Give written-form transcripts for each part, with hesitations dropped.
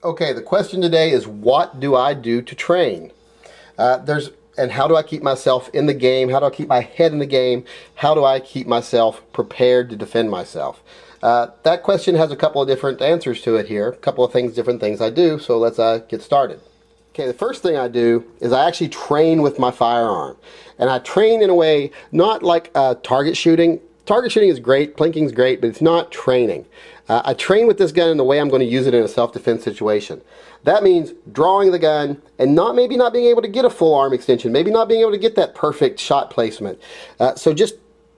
Okay, the question today is, what do I do to train? And how do I keep myself in the game? How do I keep my head in the game? How do I keep myself prepared to defend myself? That question has a couple of different answers to it here. A couple of different things I do, so let's get started. Okay, the first thing I do is I actually train with my firearm. And I train in a way, not like target shooting. Target shooting is great, plinking is great, but it's not training. I train with this gun in the way I'm going to use it in a self-defense situation. That means drawing the gun and maybe not being able to get a full arm extension, maybe not being able to get that perfect shot placement. So just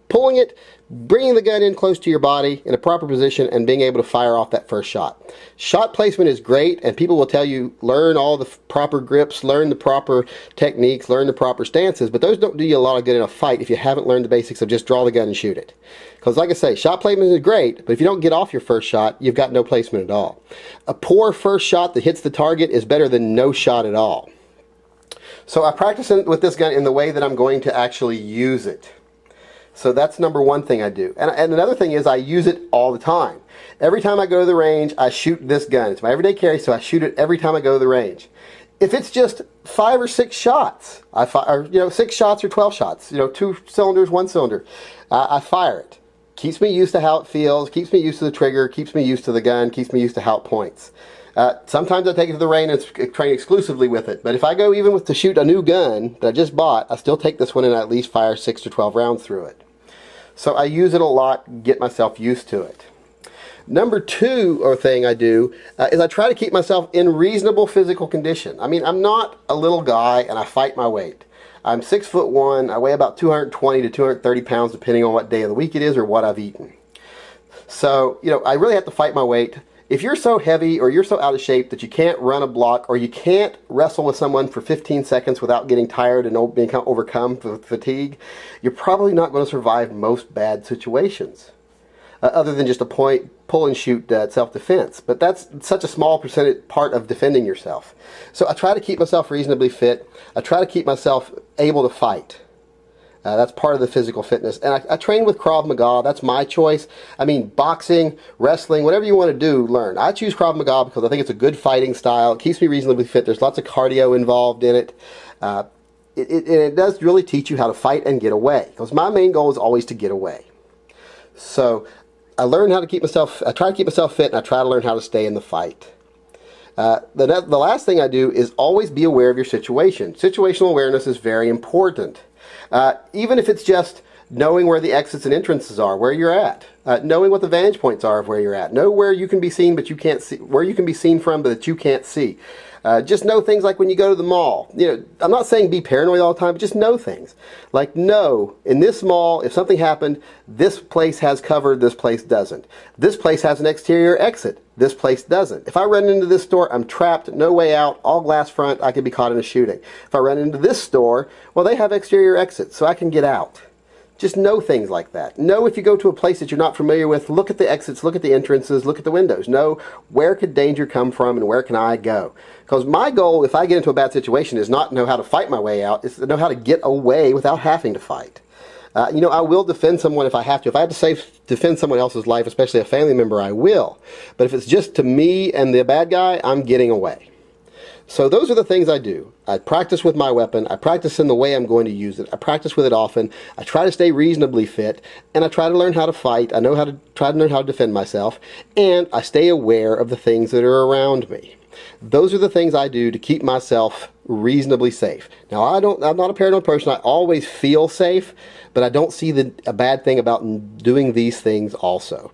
pulling it, bringing the gun in close to your body in a proper position and being able to fire off that first shot. Shot placement is great, and people will tell you learn all the proper grips, learn the proper techniques, learn the proper stances, but those don't do you a lot of good in a fight if you haven't learned the basics of just draw the gun and shoot it. Because like I say, shot placement is great, but if you don't get off your first shot, you've got no placement at all. A poor first shot that hits the target is better than no shot at all. So I practice with this gun in the way that I'm going to actually use it. So that's number one thing I do. And another thing is I use it all the time. Every time I go to the range, I shoot this gun. It's my everyday carry, so I shoot it every time I go to the range. If it's just 5 or 6 shots, or 6 shots or 12 shots, 2 cylinders, 1 cylinder, I fire it. Keeps me used to how it feels, keeps me used to the trigger, keeps me used to the gun, keeps me used to how it points. Sometimes I take it to the range and train exclusively with it, but if I go even to shoot a new gun that I just bought, I still take this one and I at least fire 6 to 12 rounds through it. So I use it a lot, get myself used to it. Number two thing I do is I try to keep myself in reasonable physical condition. I mean, I'm not a little guy and I fight my weight. I'm 6'1", I weigh about 220 to 230 pounds depending on what day of the week it is or what I've eaten. So, I really have to fight my weight. If you're so heavy or you're so out of shape that you can't run a block or you can't wrestle with someone for 15 seconds without getting tired and being overcome with fatigue, you're probably not going to survive most bad situations. Other than just a pull and shoot self-defense. But that's such a small part of defending yourself. So I try to keep myself reasonably fit. I try to keep myself able to fight. That's part of the physical fitness. And I train with Krav Maga. That's my choice. I mean, boxing, wrestling, whatever you want to do, learn. I choose Krav Maga because I think it's a good fighting style. It keeps me reasonably fit. There's lots of cardio involved in it. It does really teach you how to fight and get away. Because my main goal is always to get away. So I learn how to keep myself, I try to keep myself fit, and I try to learn how to stay in the fight. The last thing I do is always be aware of your situation. Situational awareness is very important. Even if it's just knowing where the exits and entrances are, where you're at, knowing what the vantage points are of where you're at, know where you can be seen but you can't see, where you can be seen from but that you can't see. Just know things like when you go to the mall. I'm not saying be paranoid all the time, but just know things. Like know, in this mall, if something happened, this place has cover, this place doesn't. This place has an exterior exit, this place doesn't. If I run into this store, I'm trapped, no way out, all glass front, I could be caught in a shooting. If I run into this store, well, they have exterior exits, so I can get out. Just know things like that. Know if you go to a place that you're not familiar with, look at the exits, look at the entrances, look at the windows. Know where could danger come from and where can I go. Because my goal, if I get into a bad situation, is not to know how to fight my way out, it's to know how to get away without having to fight. I will defend someone if I have to. If I have to defend someone else's life, especially a family member, I will. But if it's just to me and the bad guy, I'm getting away. So those are the things I do. I practice with my weapon. I practice in the way I'm going to use it. I practice with it often. I try to stay reasonably fit, and I try to learn how to fight. I try to learn how to defend myself, and I stay aware of the things that are around me. Those are the things I do to keep myself reasonably safe. Now, I'm not a paranoid person. I always feel safe, but I don't see a bad thing about doing these things also.